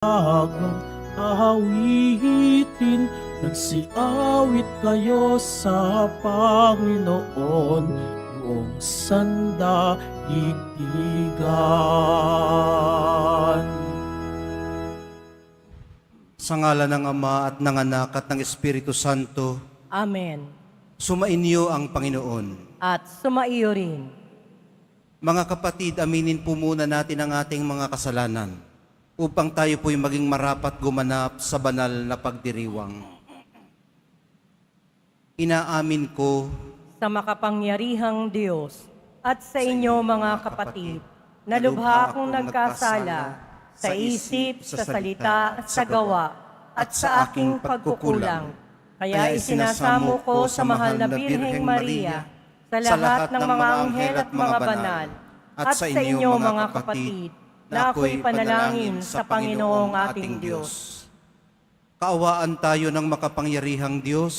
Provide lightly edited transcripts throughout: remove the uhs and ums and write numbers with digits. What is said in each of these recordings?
agang awitin, nagsiawit kayo sa Panginoon, buong sandaigdigan. Sa ngala ng Ama at ng Anak at ng Espiritu Santo, Amen. sumainyo ang Panginoon. At sumaiyo rin. Mga kapatid, aminin po muna natin ang ating mga kasalanan upang tayo po'y maging marapat gumanap sa banal na pagdiriwang. Inaamin ko Sa makapangyarihang Diyos at sa inyo mga kapatid, na lubha akong nagkasala sa isip, sa salita, sa gawa, at sa aking pagkukulang. Kaya isinasamo ko sa mahal na Birheng Maria, sa lahat ng mga anghel at mga banal, at sa inyo mga kapatid, na ako'y panalangin sa Panginoong ating Diyos. kaawaan tayo ng makapangyarihang Diyos,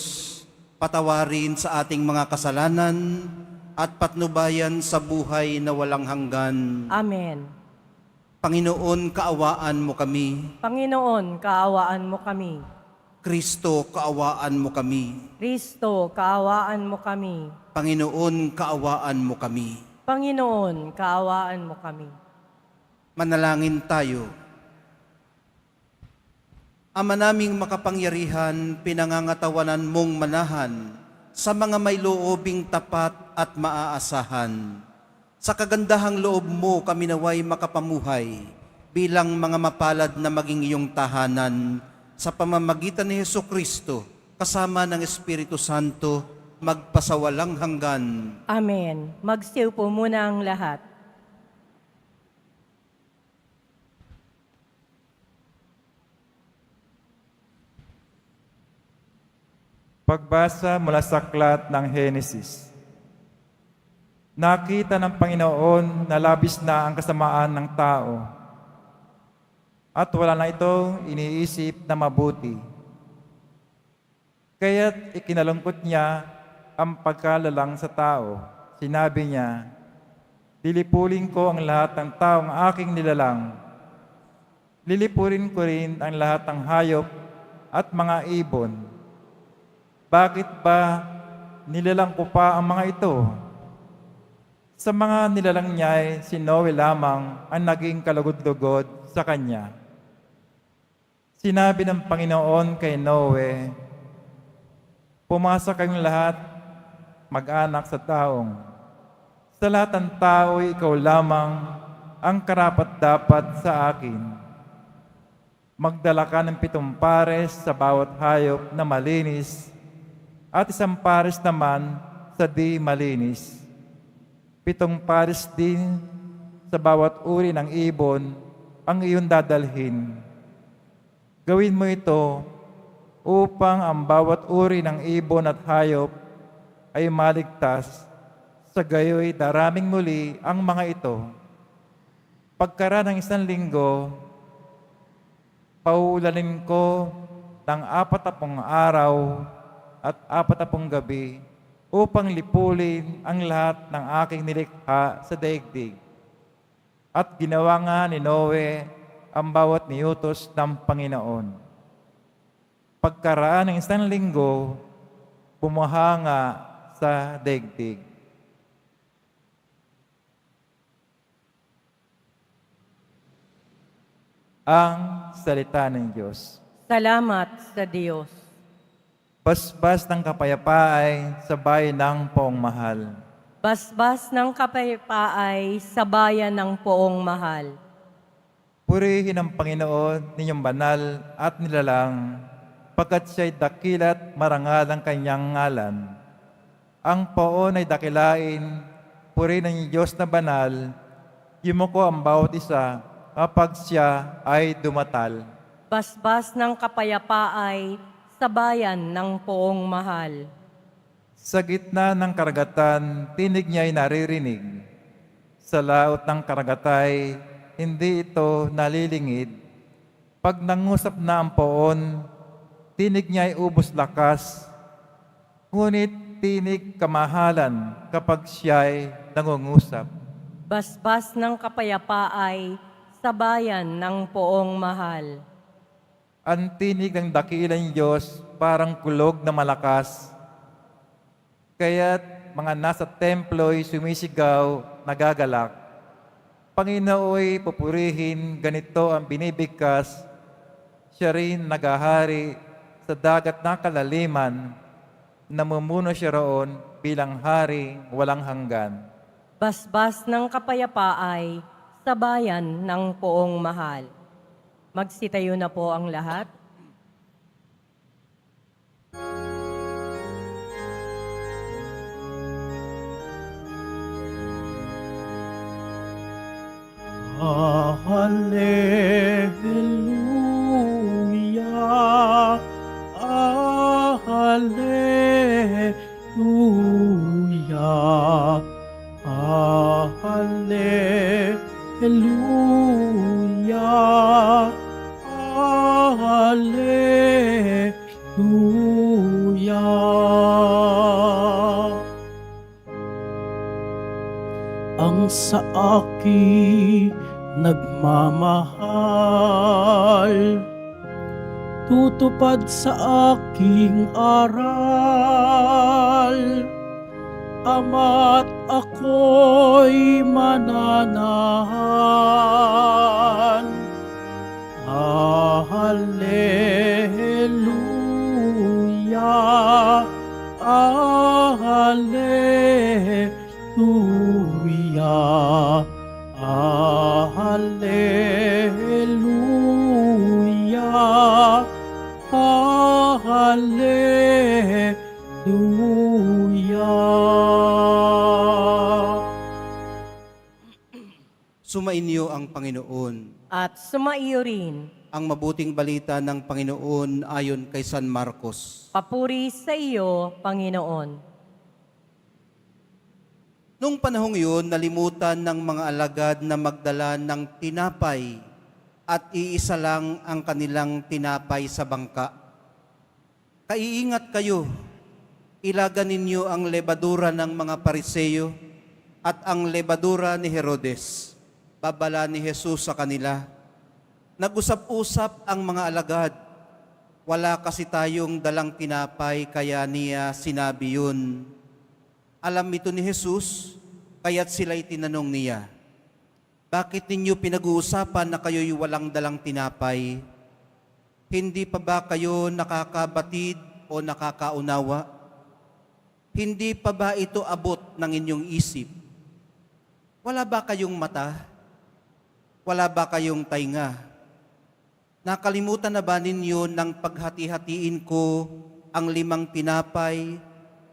patawarin sa ating mga kasalanan at patnubayan sa buhay na walang hanggan. Amen. Panginoon, kaawaan mo kami. Panginoon, kaawaan mo kami. Kristo, kaawaan mo kami. Kristo, kaawaan mo kami. Panginoon, kaawaan mo kami. Panginoon, kaawaan mo kami. Manalangin tayo. Ama naming makapangyarihan, pinangangatawanan mong manahan sa mga may loobing tapat at maaasahan. Sa kagandahang loob mo kami naway makapamuhay bilang mga mapalad na maging iyong tahanan sa pamamagitan ni Hesukristo kasama ng Espiritu Santo magpasawalang hanggan. Amen. Magsiyaw po muna ang lahat. Pagbasa mula sa aklat ng Henesis. Nakita ng Panginoon na labis na ang kasamaan ng tao at wala na itong iniisip na mabuti. Kaya't ikinalungkot niya ang pagkalalang sa tao. Sinabi niya, "Lilipulin ko ang lahat ng taong aking nilalang. Lilipurin ko rin ang lahat ng hayop at mga ibon. Bakit ba nilalang ko pa ang mga ito?" Sa mga nilalang niya, si Noe lamang ang naging kalugod-lugod sa kanya. Sinabi ng Panginoon kay Noe, "Pumasa kayong lahat, mag-anak sa taong. Sa lahat ng tao, ikaw lamang ang karapat-dapat sa akin. Magdala ka ng 7 pares sa bawat hayop na malinis at 1 pares naman sa di malinis. 7 pares din sa bawat uri ng ibon ang iyong dadalhin. Gawin mo ito upang ang bawat uri ng ibon at hayop ay maligtas. Sa gayoy daraming muli ang mga ito. Pagkaraan ng 1 linggo, pauulanin ko ng 40 araw at 40 gabi upang lipulin ang lahat ng aking nilikha sa daigdig." At ginawa nga ni Noe ang bawat niutos ng Panginoon. Pagkaraan ng 1 linggo, bumahanga sa daigdig. Ang salita ng Diyos. Salamat sa Diyos. Basbas ng kapayapaan sa bayan ng poong mahal. Basbas ng kapayapaan sa bayan ng poong mahal. Purihin ang Panginoon ninyong banal at nilalang, pagkat siya'y dakilat marangal ang kanyang ngalan. Ang poon ay dakilain, purihin ang Diyos na banal, yumuko ang bawat isa kapag siya ay dumatal. Basbas ng kapayapaan sa bayan ng poong mahal. Sa gitna ng karagatan, tinig niya'y naririnig. Sa laot ng karagatay, hindi ito nalilingid. Pag nangusap na ang poon, tinig niya'y ubos lakas. Ngunit tinig kamahalan kapag siya'y nangungusap. Basbas ng kapayapaan sa bayan ng poong mahal. Ang tinig ng dakilang Diyos parang kulog na malakas. Kaya't mga nasa templo'y sumisigaw, nagagalak. Panginooy pupurihin, ganito ang binibigkas. Siya rin nagahari sa dagat na kalaliman, namumuno siya roon bilang hari walang hanggan. Basbas ng kapayapaay sa bayan ng poong mahal. Magsitayo na po ang lahat. Hallelujah, Hallelujah, Hallelujah, Hallelujah. Ang sa akin nagmamahal, tutupad sa aking aral, Ama't ako'y mananahan. Hallelujah, Hallelujah, Hallelujah, Hallelujah. Sumainyo ang Panginoon. At sumaiyo rin. Ang mabuting balita ng Panginoon ayon kay San Marcos. Papuri sa iyo, Panginoon. Noong panahong iyon, nalimutan ng mga alagad na magdala ng tinapay at iisa lang ang kanilang tinapay sa bangka. Kaiingat kayo, ilagan ninyo ang lebadura ng mga Pariseo at ang lebadura ni Herodes. Babala ni Jesus sa kanila. Nag-usap-usap ang mga alagad. Wala kasi tayong dalang tinapay kaya niya sinabi yun. Alam ito ni Jesus, kaya't sila'y tinanong niya, bakit ninyo pinag-uusapan na kayo'y walang dalang tinapay? Hindi pa ba kayo nakakabatid o nakakaunawa? Hindi pa ba ito abot ng inyong isip? Wala ba kayong mata? Wala ba kayong tainga? Nakalimutan na ba ninyo nang paghati-hatiin ko ang 5 tinapay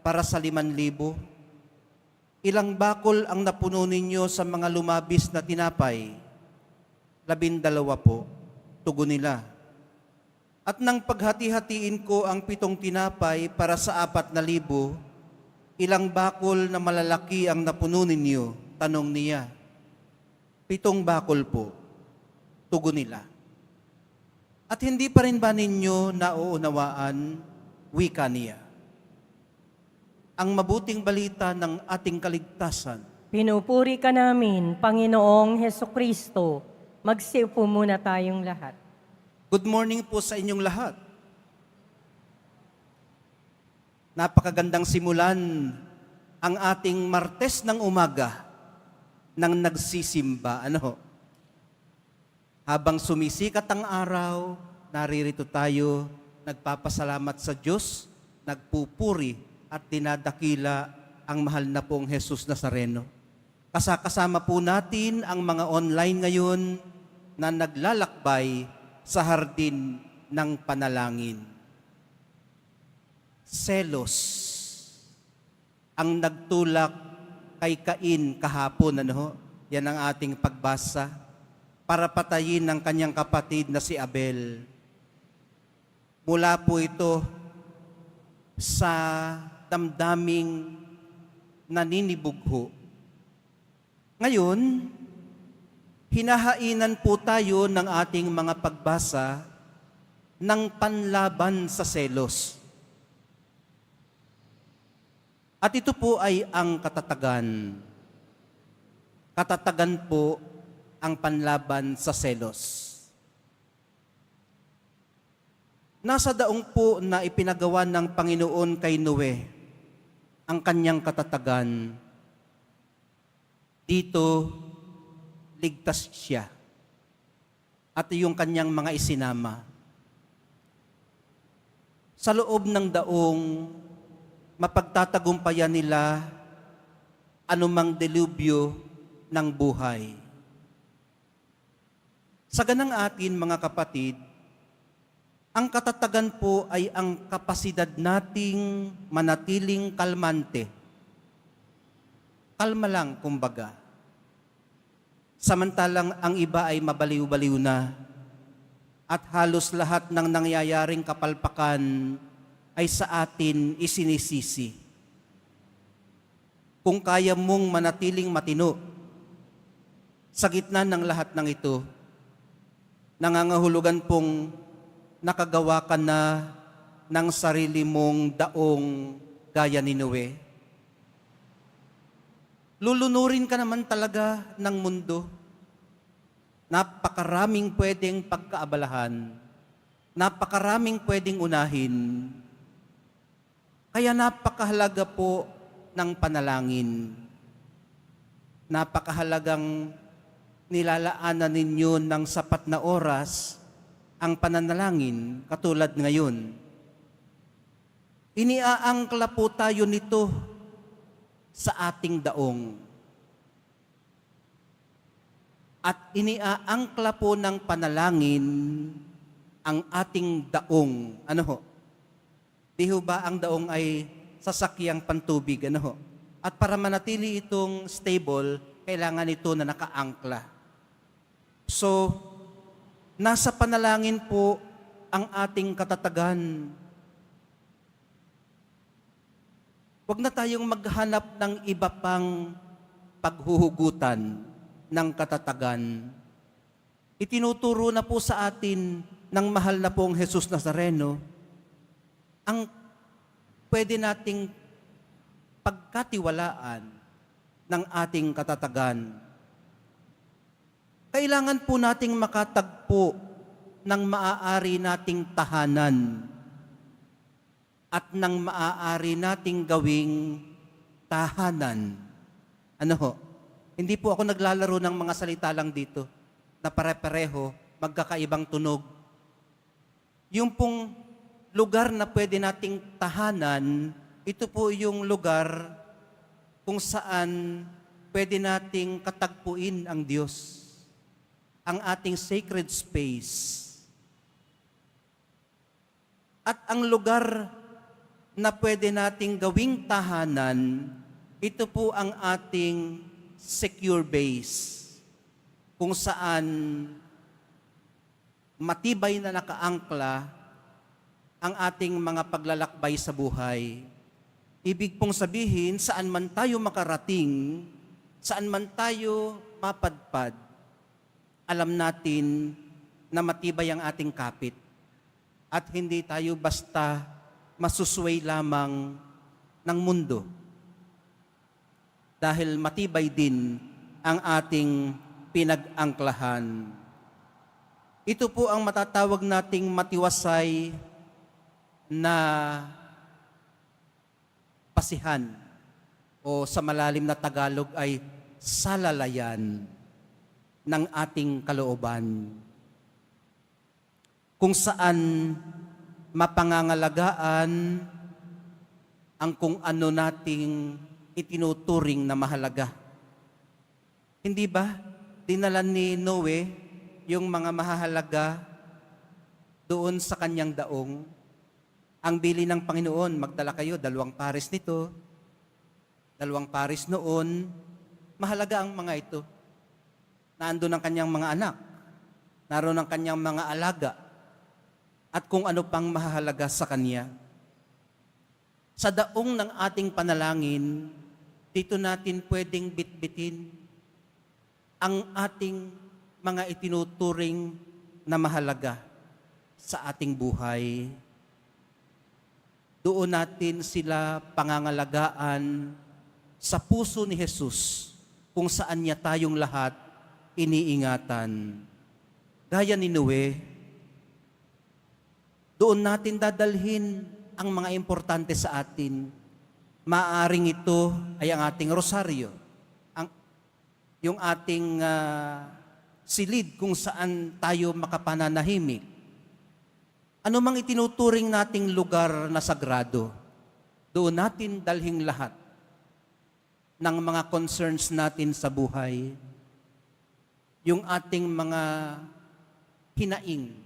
para sa 5,000? Ilang bakol ang napuno ninyo sa mga lumabis na tinapay? 12 po, tugon nila. At nang paghati-hatiin ko ang 7 tinapay para sa 4,000, ilang bakol na malalaki ang napuno ninyo? Tanong niya. 7 bakol po, tugon nila. At hindi pa rin ba ninyo nauunawaan? Wika niya. Ang mabuting balita ng ating kaligtasan. Pinupuri ka namin, Panginoong Hesukristo. Magsiupo muna tayong lahat. Good morning po sa inyong lahat. Napakagandang simulan ang ating Martes ng umaga nang nagsisimba. Habang sumisikat ang araw, naririto tayo, nagpapasalamat sa Diyos, nagpupuri at dinadakila ang mahal na pong Jesus Nazareno. Kasama po natin ang mga online ngayon na naglalakbay sa hardin ng panalangin. Selos ang nagtulak kay Cain kahapon. Yan ang ating pagbasa para patayin ng kanyang kapatid na si Abel. Mula po ito sa damdaming naninibugho. Ngayon, hinahainan po tayo ng ating mga pagbasa ng panlaban sa selos. At ito po ay ang katatagan. Katatagan po ang panlaban sa selos. Nasa daong po na ipinagawa ng Panginoon kay Noe ang kanyang katatagan. Dito, ligtas siya at yung kanyang mga isinama. Sa loob ng daong, mapagtatagumpayan nila anumang delubyo ng buhay. Sa ganang atin, mga kapatid, ang katatagan po ay ang kapasidad nating manatiling kalmante. Kalma lang, kumbaga. Samantalang ang iba ay mabaliw-baliw na at halos lahat ng nangyayaring kapalpakan ay sa atin isinisisi. Kung kaya mong manatiling matino sa gitna ng lahat ng ito, nangangahulugan pong nakagawa ka na ng sarili mong daong gaya ni Noe. Lulunurin ka naman talaga ng mundo. Napakaraming pwedeng pagkaabalahan. Napakaraming pwedeng unahin. Kaya napakahalaga po ng panalangin. Napakahalagang nilalaanan ninyo ng sapat na oras ang pananalangin katulad ngayon. Iniaangkla po tayo nito sa ating daong. At iniaangkla po ng panalangin ang ating daong. Ano ho? Di ho ba ang daong ay sasakyang pantubig? Ano ho? At para manatili itong stable, kailangan ito na nakaangkla. So, nasa panalangin po ang ating katatagan. Huwag na tayong maghanap ng iba pang paghuhugutan ng katatagan. Itinuturo na po sa atin ng mahal na pong Jesus Nazareno ang pwede nating pagkatiwalaan ng ating katatagan. Kailangan po nating makatagpo ng maaari nating tahanan at ng maaari nating gawing tahanan. Ano ho? Hindi po ako naglalaro ng mga salita lang dito na pare-pareho, magkakaibang tunog. Yung pong lugar na pwede nating tahanan, ito po yung lugar kung saan pwede nating katagpuin ang Diyos. Ang ating sacred space. At ang lugar na pwede nating gawing tahanan, ito po ang ating secure base, kung saan matibay na nakaangkla ang ating mga paglalakbay sa buhay. Ibig pong sabihin, saan man tayo makarating, saan man tayo mapadpad, alam natin na matibay ang ating kapit at hindi tayo basta masusway lamang ng mundo. Dahil matibay din ang ating pinag-angklahan. Ito po ang matatawag nating matiwasay na pasihan o sa malalim na Tagalog ay salalayan ng ating kalooban. Kung saan mapangangalagaan ang kung ano nating itinuturing na mahalaga. Hindi ba? Dinala ni Noe yung mga mahahalaga doon sa kanyang daong. Ang bili ng Panginoon, magdala kayo, 2 pares nito, 2 pares noon. Mahalaga ang mga ito. Naandun ang kanyang mga anak, naroon ang kanyang mga alaga, at kung ano pang mahalaga sa kanya. Sa daong ng ating panalangin, dito natin pwedeng bitbitin ang ating mga itinuturing na mahalaga sa ating buhay. Doon natin sila pangangalagaan sa puso ni Jesus kung saan niya tayong lahat iniingatan. Gaya ni Noe, Doon natin dadalhin ang mga importante sa atin. Maaring ito ay ang ating rosaryo, yung ating silid kung saan tayo makapananahimik. Ano mang itinuturing nating lugar na sagrado, doon natin dalhing lahat ng mga concerns natin sa buhay, yung ating mga hinaing,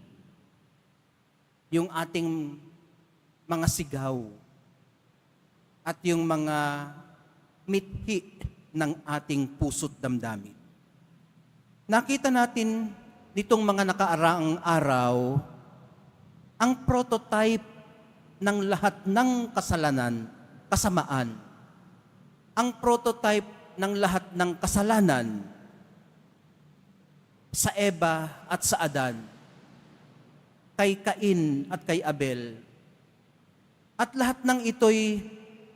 yung ating mga sigaw, at yung mga mithi ng ating puso't damdamin. Nakita natin nitong mga nakaraang araw ang prototype ng lahat ng kasalanan, kasamaan. Ang prototype ng lahat ng kasalanan sa Eva at sa Adan, kay Cain at kay Abel. At lahat ng ito'y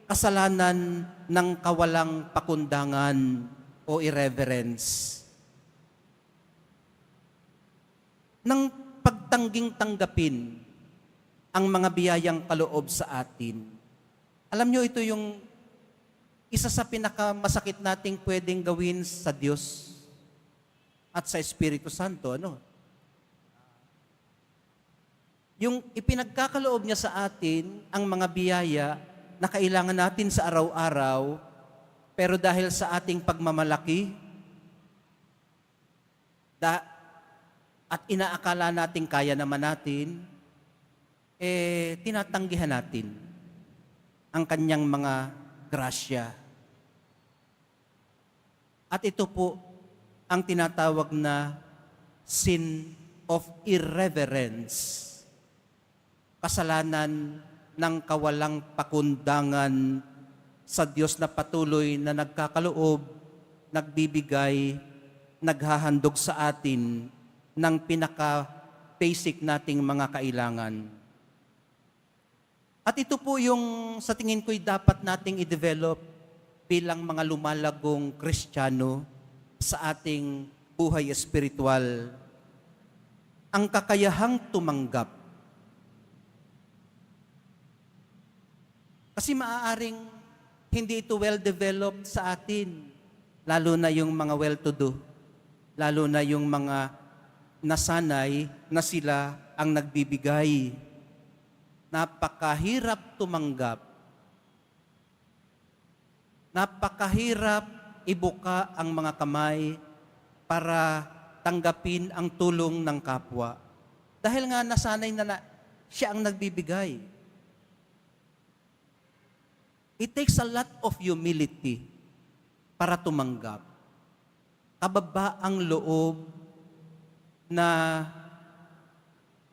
kasalanan ng kawalang pakundangan o irreverence. Ng pagtangging tanggapin ang mga biyayang kaloob sa atin. Alam nyo, ito yung isa sa pinakamasakit nating pwedeng gawin sa Diyos at sa Espiritu Santo. Yung ipinagkakaloob niya sa atin ang mga biyaya na kailangan natin sa araw-araw, pero dahil sa ating pagmamalaki at inaakala natin kaya naman natin, tinatanggihan natin ang kanyang mga grasya. At ito po ang tinatawag na sin of irreverence. Kasalanan ng kawalang pakundangan sa Diyos na patuloy na nagkakaloob, nagbibigay, naghahandog sa atin ng pinaka-basic nating mga kailangan. At ito po yung sa tingin ko'y dapat nating i-develop bilang mga lumalagong Kristiyano sa ating buhay espiritual. Ang kakayahang tumanggap. Kasi maaaring hindi ito well-developed sa atin, lalo na yung mga well-to-do, lalo na yung mga nasanay na sila ang nagbibigay. Napakahirap tumanggap. Napakahirap ibuka ang mga kamay para tanggapin ang tulong ng kapwa. Dahil nga nasanay na siya ang nagbibigay. It takes a lot of humility para tumanggap. Kababaang loob na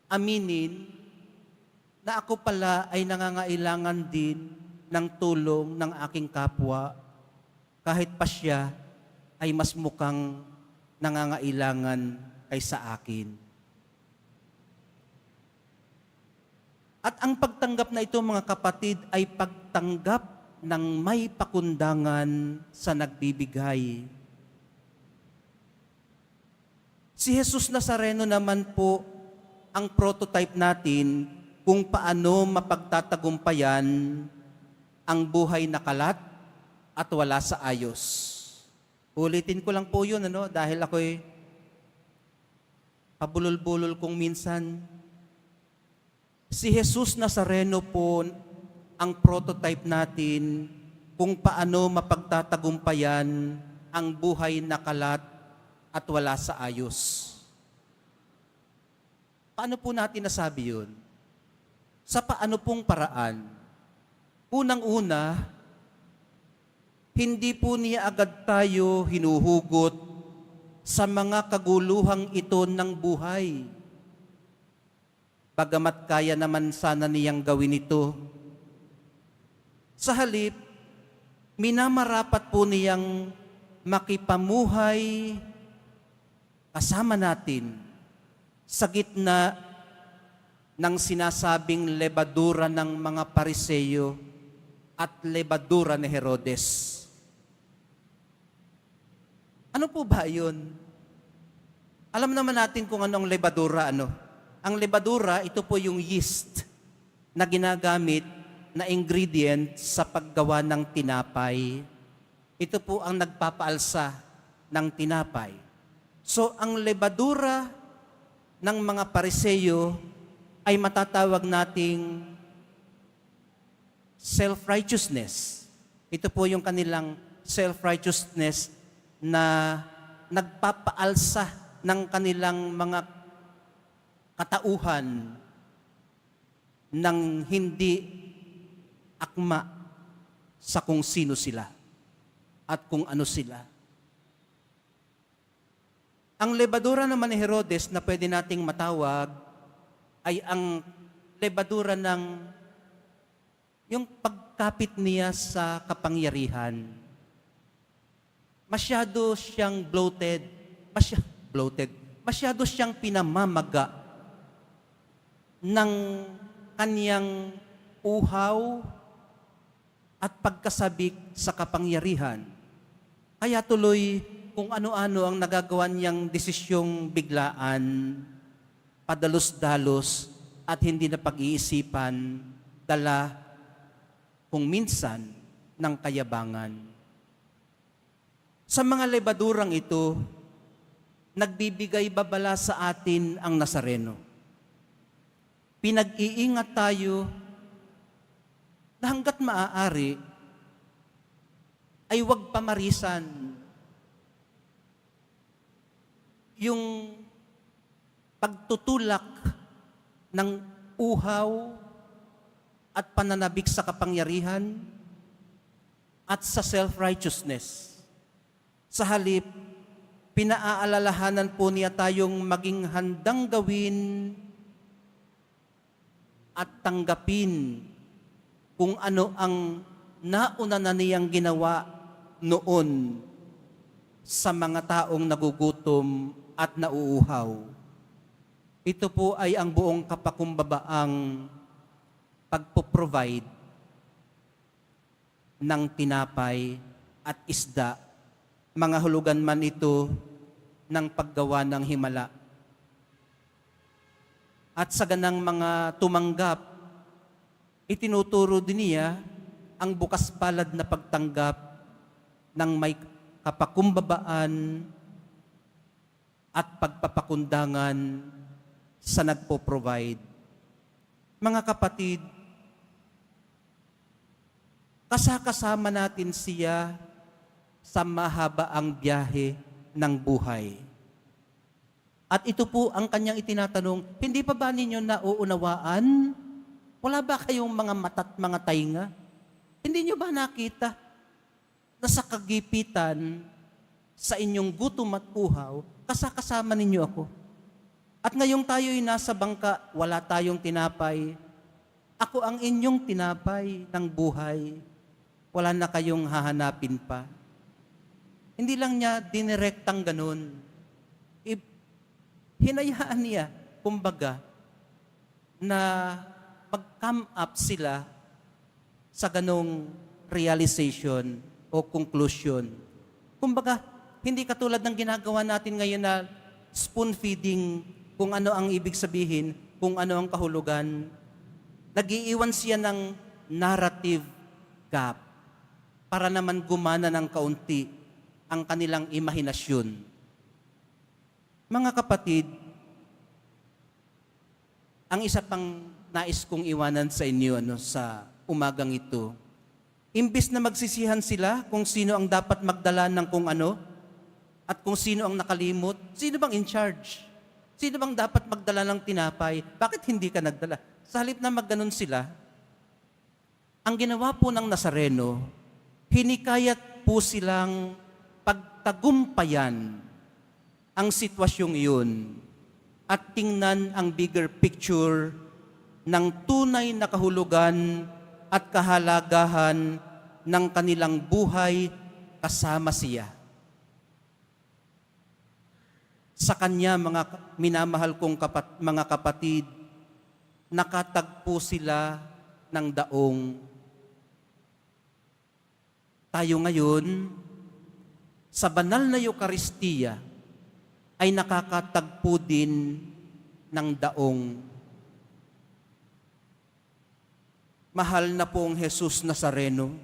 aminin na ako pala ay nangangailangan din ng tulong ng aking kapwa kahit pa siya ay mas mukhang nangangailangan kaysa akin. At ang pagtanggap na ito, mga kapatid, ay pagtanggap ng may pakundangan sa nagbibigay. Si Jesus Nazareno naman po ang prototype natin kung paano mapagtatagumpayan ang buhay na kalat at wala sa ayos. Ulitin ko lang po yun, dahil ako'y pabulol-bulol kung minsan. Si Jesus Nazareno po ang prototype natin kung paano mapagtatagumpayan ang buhay na kalat at wala sa ayos. Paano po natin nasabi yun? Sa paano pong paraan? Unang-una, hindi po niya agad tayo hinuhugot sa mga kaguluhang ito ng buhay. Bagamat kaya naman sana niyang gawin ito. Sa halip, minamarapat po niyang makipamuhay kasama natin sa gitna ng sinasabing lebadura ng mga Pariseyo at lebadura ni Herodes. Ano po ba yun? Alam naman natin kung anong lebadura, Ang lebadura, ito po yung yeast na ginagamit na ingredient sa paggawa ng tinapay. Ito po ang nagpapaalsa ng tinapay. So, ang lebadura ng mga Pariseyo ay matatawag nating self-righteousness. Ito po yung kanilang self-righteousness na nagpapaalsa ng kanilang mga katauhan ng hindi akma sa kung sino sila at kung ano sila. Ang lebadura naman ni Herodes na pwede nating matawag ay ang lebadura ng yung pagkapit niya sa kapangyarihan. Masyado siyang bloated. Masyado siyang pinamamaga ng kanyang uhaw at pagkasabik sa kapangyarihan. Kaya tuloy kung ano-ano ang nagagawa niyang desisyong biglaan, padalos-dalos at hindi na pag-iisipan, dala kung minsan ng kayabangan. Sa mga lebadurang ito, nagbibigay babala sa atin ang Nazareno. Pinag-iingat tayo na hanggat maaari ay huwag pamarisan yung pagtutulak ng uhaw at pananabik sa kapangyarihan at sa self-righteousness. Sa halip, pinaaalalahanan po niya tayong maging handang gawin at tanggapin kung ano ang nauna na niyang ginawa noon sa mga taong nagugutom at nauuhaw. Ito po ay ang buong kapakumbabaang pagpo-provide ng tinapay at isda, mga hulugan man ito ng paggawa ng himala. At sa ganang mga tumanggap, itinuturo din niya ang bukas palad na pagtanggap ng may kapakumbabaan at pagpapakundangan sa nagpo-provide. Mga kapatid, kasama natin siya sa mahabaang biyahe ng buhay. At ito po ang kanyang itinatanong, hindi pa ba ninyo nauunawaan? Wala ba kayong mga mata't mga tainga? Hindi nyo ba nakita na sa kagipitan, sa inyong gutom at uhaw, kasama ninyo ako? At ngayong tayo'y nasa bangka, wala tayong tinapay. Ako ang inyong tinapay ng buhay. Wala na kayong hahanapin pa. Hindi lang niya dinirektang ganun. Hinayaan niya, kumbaga, na mag-come up sila sa ganong realization o conclusion. Kumbaga, hindi katulad ng ginagawa natin ngayon na spoon feeding, kung ano ang ibig sabihin, kung ano ang kahulugan. Nag-iiwan siya ng narrative gap para naman gumana ng kaunti ang kanilang imahinasyon. Mga kapatid, ang isa pang nais kong iwanan sa inyo sa umagang ito, imbis na magsisihan sila kung sino ang dapat magdala ng kung ano at kung sino ang nakalimot, sino bang in charge? Sino bang dapat magdala ng tinapay? Bakit hindi ka nagdala? Sa halip na magganon sila, ang ginawa po ng Nazareno, hinikayat po silang pagtagumpayan ang sitwasyong iyon at tingnan ang bigger picture ng tunay na kahulugan at kahalagahan ng kanilang buhay kasama siya. Sa Kanya, mga minamahal kong mga kapatid, nakatagpo sila ng daong. Tayo ngayon, sa banal na Eucharistia, ay nakakatagpo din ng daong. Mahal na pong Jesus Nazareno,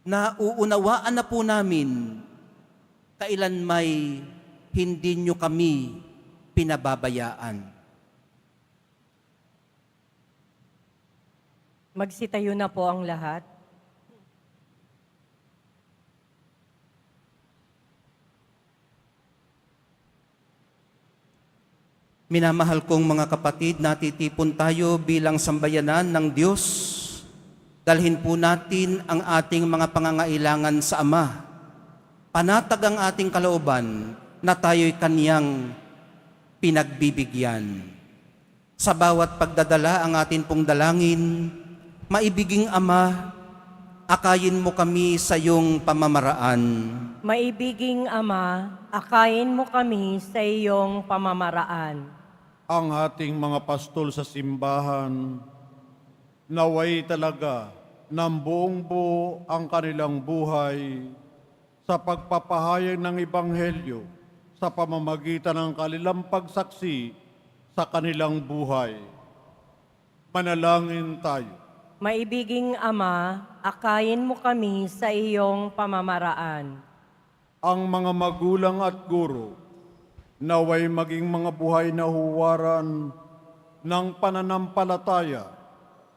nauunawaan na po namin kailan may hindi nyo kami pinababayaan. Magsitayo na po ang lahat. Minamahal kong mga kapatid, natitipon tayo bilang sambayanan ng Diyos. Dalhin po natin ang ating mga pangangailangan sa Ama. Panatag ang ating kalooban na tayo'y Kaniyang pinagbibigyan. Sa bawat pagdadala ang atin pong dalangin, maibiging Ama, akayin mo kami sa iyong pamamaraan. Maibiging Ama, akayin mo kami sa iyong pamamaraan. Ang ating mga pastol sa simbahan, naway talaga ng buong buo ang kanilang buhay sa pagpapahayag ng Ebanghelyo sa pamamagitan ng kanilang pagsaksi sa kanilang buhay. Manalangin tayo. Maibiging Ama, akayin mo kami sa iyong pamamaraan. Ang mga magulang at guro, naway maging mga buhay na huwaran ng pananampalataya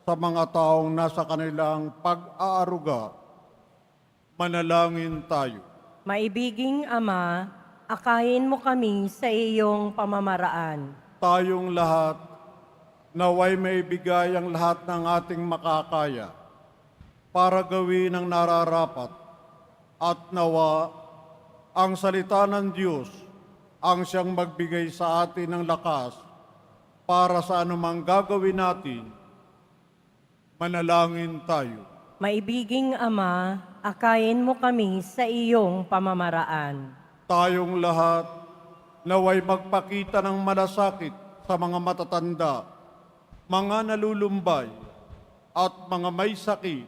sa mga taong nasa kanilang pag-aaruga. Manalangin tayo. Maibiging Ama, akayin mo kami sa iyong pamamaraan. Tayong lahat, naway maibigay ang lahat ng ating makakaya para gawin ang nararapat at nawa ang salita ng Diyos ang siyang magbigay sa atin ng lakas para sa anumang gagawin natin. Manalangin tayo. Maibiging Ama, akayin mo kami sa iyong pamamaraan. Tayong lahat, naway magpakita ng malasakit sa mga matatanda, mga nalulumbay, at mga may sakit.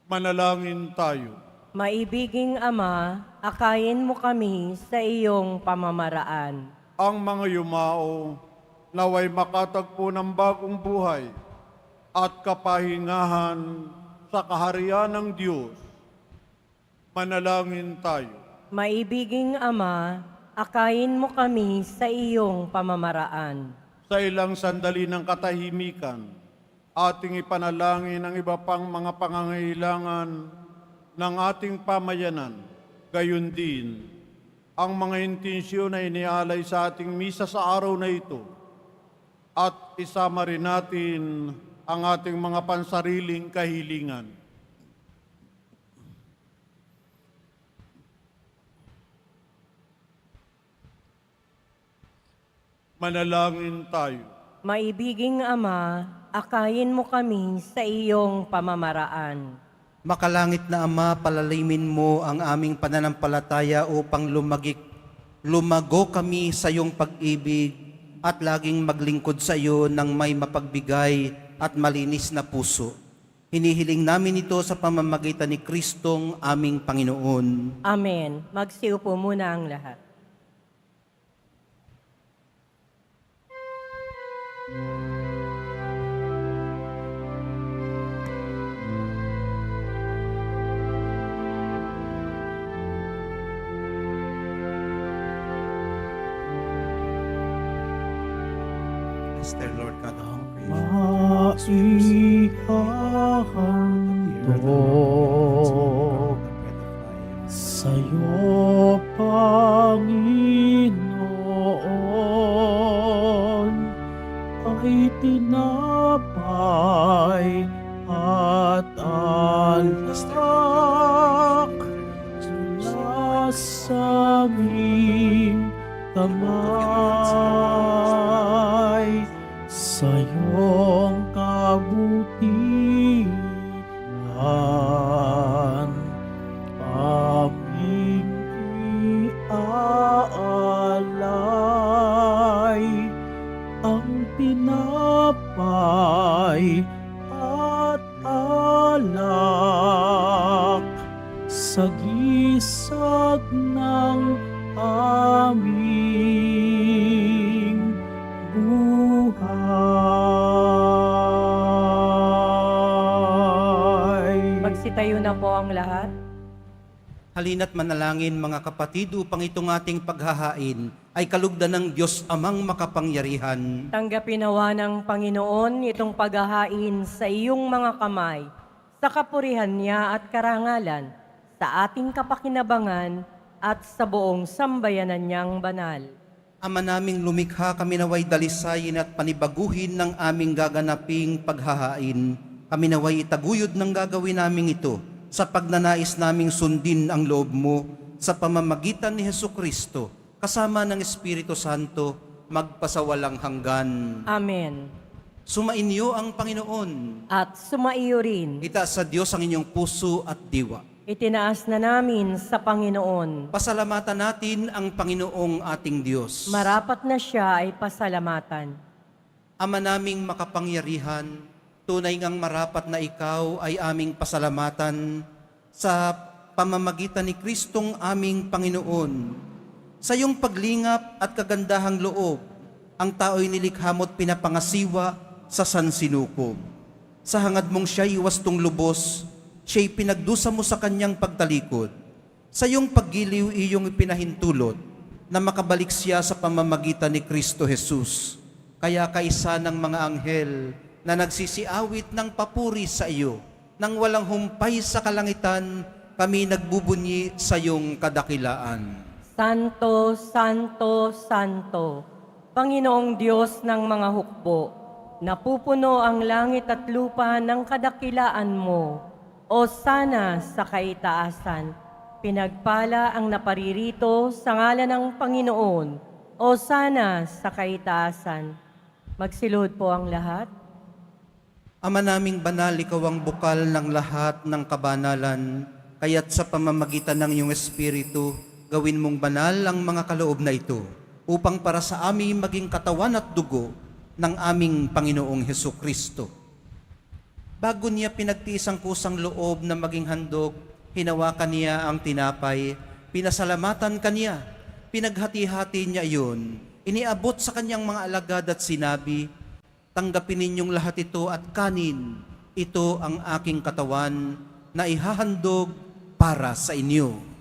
Manalangin tayo. Maibiging Ama, akayin mo kami sa iyong pamamaraan. Ang mga yumao, naway makatagpo ng bagong buhay at kapahingahan sa kaharian ng Diyos. Manalangin tayo. Maibiging Ama, akayin mo kami sa iyong pamamaraan. Sa ilang sandali ng katahimikan, ating ipanalangin ang iba pang mga pangangailangan ng ating pamayanan. Gayon din, ang mga intensyon na inialay sa ating misa sa araw na ito. At isama rin natin ang ating mga pansariling kahilingan. Manalangin tayo. Maibiging Ama, akayin mo kami sa iyong pamamaraan. Makalangit na Ama, palalimin mo ang aming pananampalataya upang lumago kami sa iyong pag-ibig at laging maglingkod sa iyo ng may mapagbigay at malinis na puso. Hinihiling namin ito sa pamamagitan ni Kristong aming Panginoon. Amen. Magsiupo muna ang lahat. Bless the Lord God of creation. Maihahandog sa'yo, Panginoon, ay tinapay at alak mula sa aming kamay. Sa iyong kabutihan, aming iaalay ang tinapay at alak sa gisag ng aming buhay. Magsitayo na po ang lahat. Halina't manalangin mga kapatid upang itong ating paghahain ay kalugdan ng Diyos Amang makapangyarihan. Tanggapin nawa ng Panginoon itong paghahain sa iyong mga kamay, sa kapurihan niya at karangalan, sa ating kapakinabangan at sa buong sambayanan niyang banal. Ama naming lumikha, kami naway dalisayin at panibaguhin ng aming gaganaping paghahain. Kami naway itaguyod ng gagawin naming ito sa pagnanais naming sundin ang loob mo sa pamamagitan ni Hesukristo, kasama ng Espiritu Santo, magpasawalang hanggan. Amen. Sumainyo ang Panginoon. At sumaiyo rin, Itaas sa Diyos ang inyong puso at diwa. itinaas na namin sa Panginoon. Pasalamatan natin ang Panginoong ating Diyos. Marapat na siya ay pasalamatan. Ama naming makapangyarihan, tunay ngang marapat na ikaw ay aming pasalamatan sa pamamagitan ni Kristong aming Panginoon. Sa iyong paglingap at kagandahang loob, ang tao'y nilikha mo't pinapangasiwa sa sansinukob. Sa hangad mong siya'y wastong lubos, siya'y pinagdusa mo sa kanyang pagtalikod. Sa iyong paggiliw iyong ipinahintulot na makabalik siya sa pamamagitan ni Kristo Jesus. Kaya kaisa ng mga anghel na nagsisiawit ng papuri sa iyo, nang walang humpay sa kalangitan, kami nagbubunyi sa iyong kadakilaan. Santo, Santo, Santo, Panginoong Diyos ng mga hukbo, napupuno ang langit at lupa ng kadakilaan mo. O sana sa kaitaasan, pinagpala ang naparirito sa ngalan ng Panginoon. O sana sa kaitaasan. Magsilod po ang lahat. Ama naming banal, ikaw ang bukal ng lahat ng kabanalan, kaya't sa pamamagitan ng iyong Espiritu, gawin mong banal ang mga kaloob na ito, upang para sa amin maging katawan at dugo ng aming Panginoong Hesukristo. Bago niya pinagtiis ang kusang loob na maging handog, hinawakan niya ang tinapay, pinasalamatan kaniya, pinaghati-hati niya iyon, iniabot sa kanyang mga alagad at sinabi, tanggapin ninyong lahat ito at kanin, ito ang aking katawan na ihahandog para sa inyo.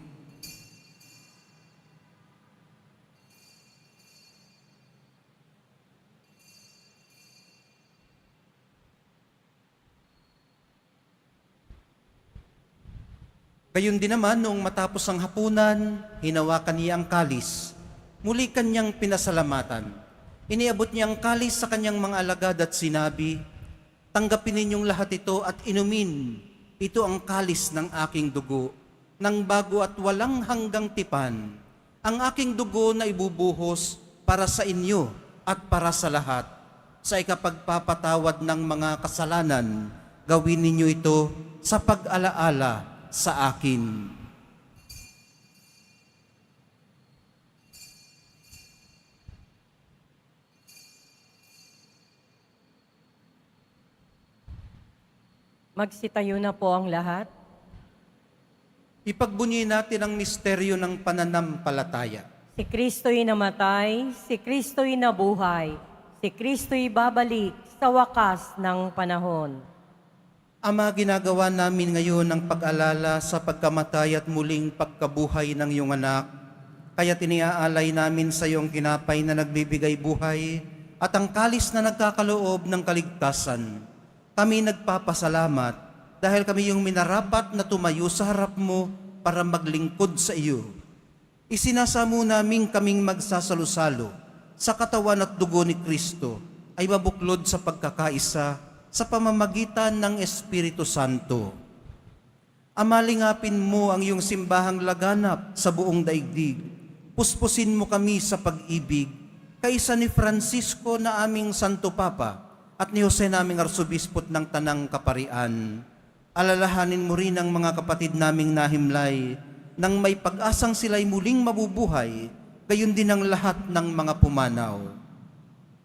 Gayon din naman, noong matapos ang hapunan, hinawakan niya ang kalis. Muli kanyang pinasalamatan. Iniabot niya ang kalis sa kanyang mga alagad at sinabi, tanggapin ninyong lahat ito at inumin. Ito ang kalis ng aking dugo, ng bago at walang hanggang tipan. Ang aking dugo na ibubuhos para sa inyo at para sa lahat. Sa ikapagpapatawad ng mga kasalanan, gawin ninyo ito sa pag-alaala sa akin. Magsitayo na po ang lahat. Ipagbunyi natin ang misteryo ng pananampalataya. Si Kristo'y namatay, si Kristo'y nabuhay, si Kristo'y babalik sa wakas ng panahon. Ama, ginagawa namin ngayon ang pag-alala sa pagkamatay at muling pagkabuhay ng iyong anak. Kaya tiniaalay namin sa iyong kinapay na nagbibigay buhay at ang kalis na nagkakaloob ng kaligtasan. Kami nagpapasalamat dahil kami yung minarapat na tumayo sa harap mo para maglingkod sa iyo. Isinasamo namin kaming magsasalo-salo sa katawan at dugo ni Kristo ay mabuklod sa pagkakaisa sa pamamagitan ng Espiritu Santo. Amalingapin mo ang iyong simbahang laganap sa buong daigdig. Puspusin mo kami sa pag-ibig, kaisa ni Francisco na aming Santo Papa at ni Jose naming Arsobispot ng Tanang Kaparian. Alalahanin mo rin ang mga kapatid naming nahimlay nang may pag-asang sila'y muling mabubuhay, gayon din ang lahat ng mga pumanaw.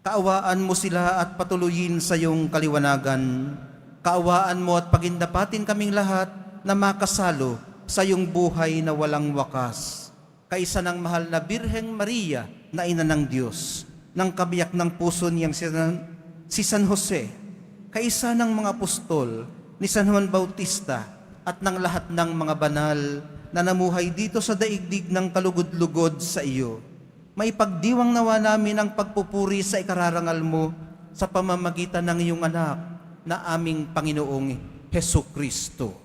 Kaawaan mo sila at patuloyin sa iyong kaliwanagan. Kaawaan mo at pagindapatin kaming lahat na makasalo sa iyong buhay na walang wakas. Kaisa ng mahal na Birheng Maria na ina ng Diyos, ng kabiyak ng puso niyang si San Jose, kaisa ng mga apostol ni San Juan Bautista at ng lahat ng mga banal na namuhay dito sa daigdig ng kalugod-lugod sa iyo. Maipagdiwang nawa namin ang pagpupuri sa ikararangal mo sa pamamagitan ng iyong anak na aming Panginoong Hesu Kristo.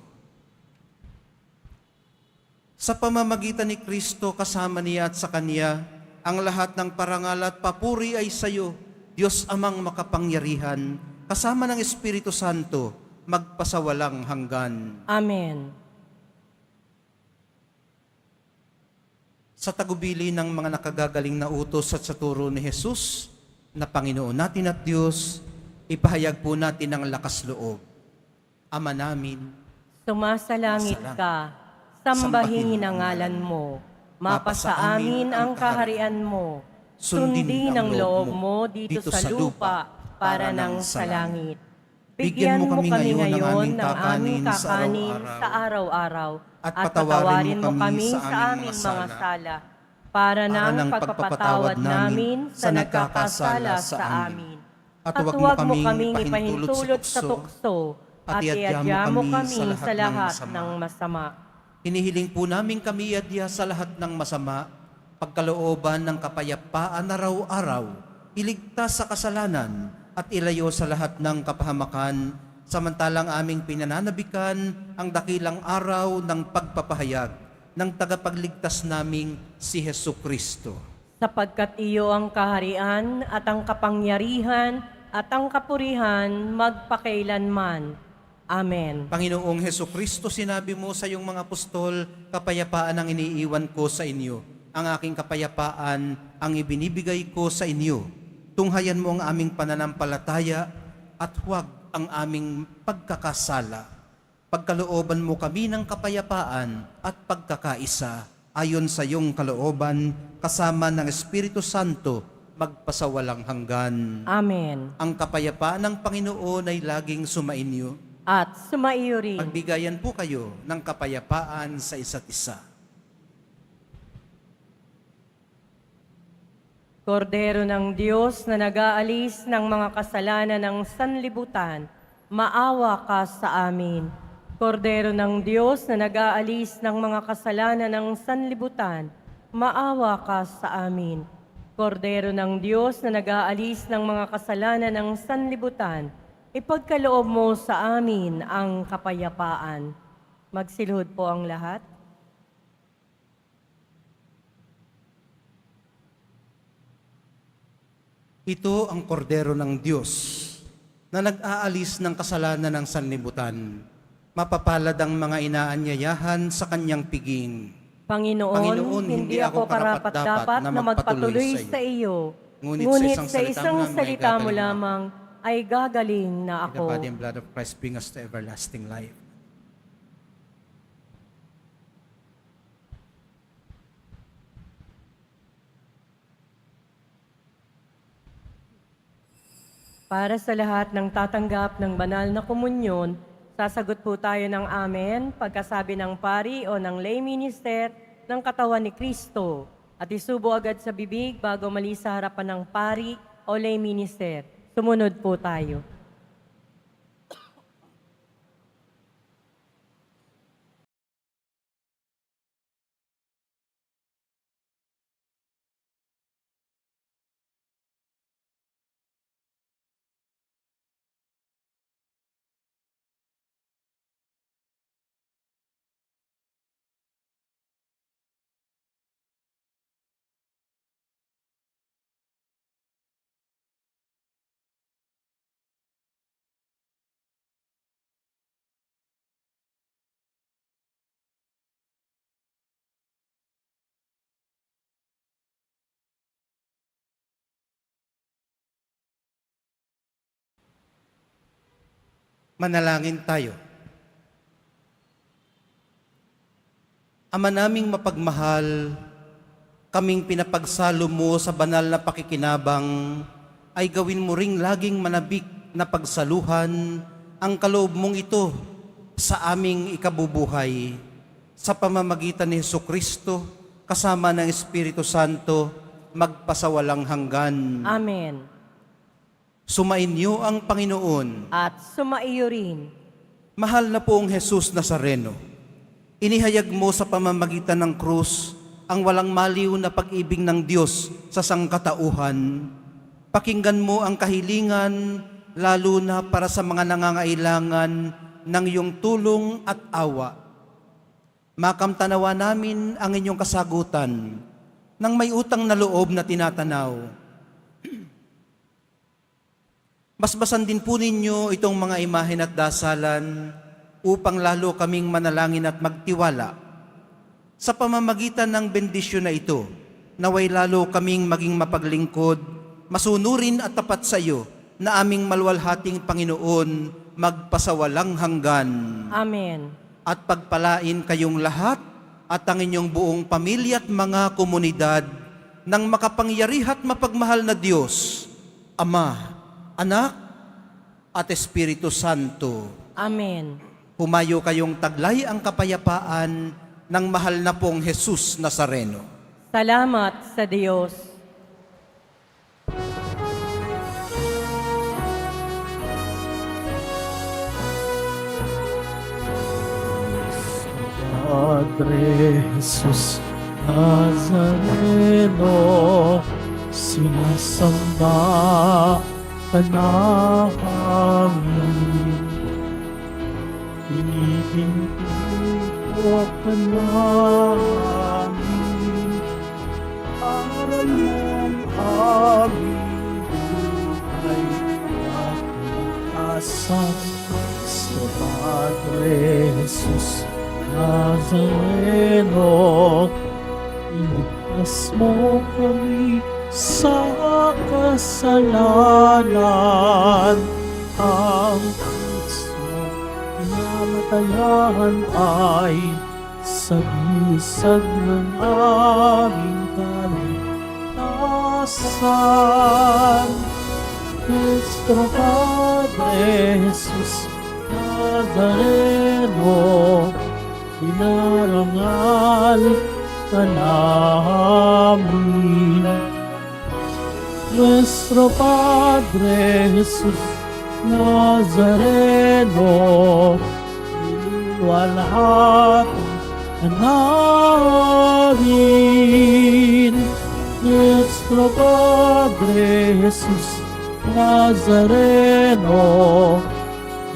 Sa pamamagitan ni Kristo kasama niya at sa Kanya, ang lahat ng parangal at papuri ay sa iyo, Diyos Amang makapangyarihan, kasama ng Espiritu Santo, magpasawalang hanggan. Amen. Sa tagubili ng mga nakagagaling na utos at sa turo ni Jesus, na Panginoon natin at Diyos, ipahayag po natin ang lakas loob. Ama namin, Sumasalangit ka, sambahin ang ngalan mo, mapasa amin ang kaharian mo, sundin ang loob mo dito sa lupa para nang sa langit. Bigyan mo kami ngayon ng aming kakanin sa araw-araw at patawarin mo kami sa aming mga sala para ng pagpapatawad namin sa nagkakasala sa amin. At huwag mo kaming ipahintulot sa tukso at iadya mo kami sa lahat ng masama. hinihiling po namin kami iadya sa lahat ng masama, pagkalooban ng kapayapaan araw-araw, iligtas sa kasalanan at ilayo sa lahat ng kapahamakan, samantalang aming pinananabikan ang dakilang araw ng pagpapahayag ng tagapagligtas naming si Hesu Kristo. Sapagkat iyo ang kaharian at ang kapangyarihan at ang kapurihan magpakailanman. Amen. Panginoong Hesu Kristo, sinabi mo sa iyong mga apostol, kapayapaan ang iniiwan ko sa inyo. Ang aking kapayapaan ang ibinibigay ko sa inyo. Tunghayan mo ang aming pananampalataya at huwag ang aming pagkakasala. Pagkalooban mo kami ng kapayapaan at pagkakaisa ayon sa iyong kalooban kasama ng Espiritu Santo magpasawalang hanggan. Amen. Ang kapayapaan ng Panginoon ay laging sumainyo. At sumaiyo rin. Pagbigayan po kayo ng kapayapaan sa isa't isa. Kordero ng Diyos na nag-aalis ng mga kasalanan ng sanlibutan, maawa ka sa amin. Kordero ng Diyos na nag-aalis ng mga kasalanan ng sanlibutan, maawa ka sa amin. Kordero ng Diyos na nag-aalis ng mga kasalanan ng sanlibutan, ipagkaloob mo sa amin ang kapayapaan. Magsilhod po ang lahat. Ito ang kordero ng Diyos na nag-aalis ng kasalanan ng sanlibutan. Mapapalad ang mga inaanyayahan sa kanyang piging. Panginoon, hindi ako karapat-dapat na magpatuloy sa iyo. Ngunit sa isang salita mo lamang ay gagaling na The ako. body and blood of Christ bring us to everlasting life. Para sa lahat ng tatanggap ng banal na komunyon, sasagot po tayo ng amen pagkasabi ng pari o ng lay minister ng katawan ni Kristo at isubo agad sa bibig bago mali sa harapan ng pari o lay minister. Sumunod po tayo. Manalangin tayo. Ama naming mapagmahal, kaming pinapagsalo mo sa banal na pakikinabang, ay gawin mo ring laging manabik na pagsaluhan ang kaloob mong ito sa aming ikabubuhay. Sa pamamagitan ni Hesu Kristo, kasama ng Espiritu Santo, magpasawalang hanggan. Amen. Sumainyo ang Panginoon. At sumaiyo rin. Mahal na poong Jesus Nazareno, inihayag mo sa pamamagitan ng krus ang walang maliw na pag-ibig ng Diyos sa sangkatauhan. Pakinggan mo ang kahilingan, lalo na para sa mga nangangailangan ng iyong tulong at awa. Makamtanawa namin ang inyong kasagutan ng may utang na loob na tinatanaw. Basbasan din po ninyo itong mga imahen at dasalan upang lalo kaming manalangin at magtiwala. Sa pamamagitan ng bendisyon na ito, naway lalo kaming maging mapaglingkod, masunurin at tapat sa iyo na aming maluwalhating Panginoon magpasawalang hanggan. Amen. At pagpalain kayong lahat at ang inyong buong pamilya at mga komunidad ng makapangyarihan at mapagmahal na Diyos, Ama, Anak, at Espiritu Santo. Amen. Humayo kayong taglay ang kapayapaan ng mahal na pong Jesus Nazareno. Salamat sa Diyos. Padre Jesus Nazareno, sinasamba ka namin. Pinipinto ka namin, aral mong aming buhay at pag-asang sa Padre Jesus Nazareno. Iligtas mo kami sa kasalanan. Ang Kristo pinamatayan ay sagisag ng aming kaligtasan. Kristo Padre Jesus Nazareno, inarangal ka namin. Nuestro Padre Jesus Nazareno, iniwalhati ka namin. Nuestro Padre Jesus Nazareno,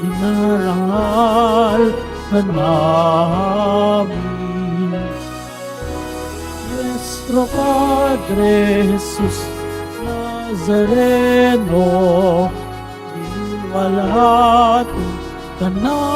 inarangal ka namin. Nuestro Padre Jesus Nazareno, iniwalhati ka namin.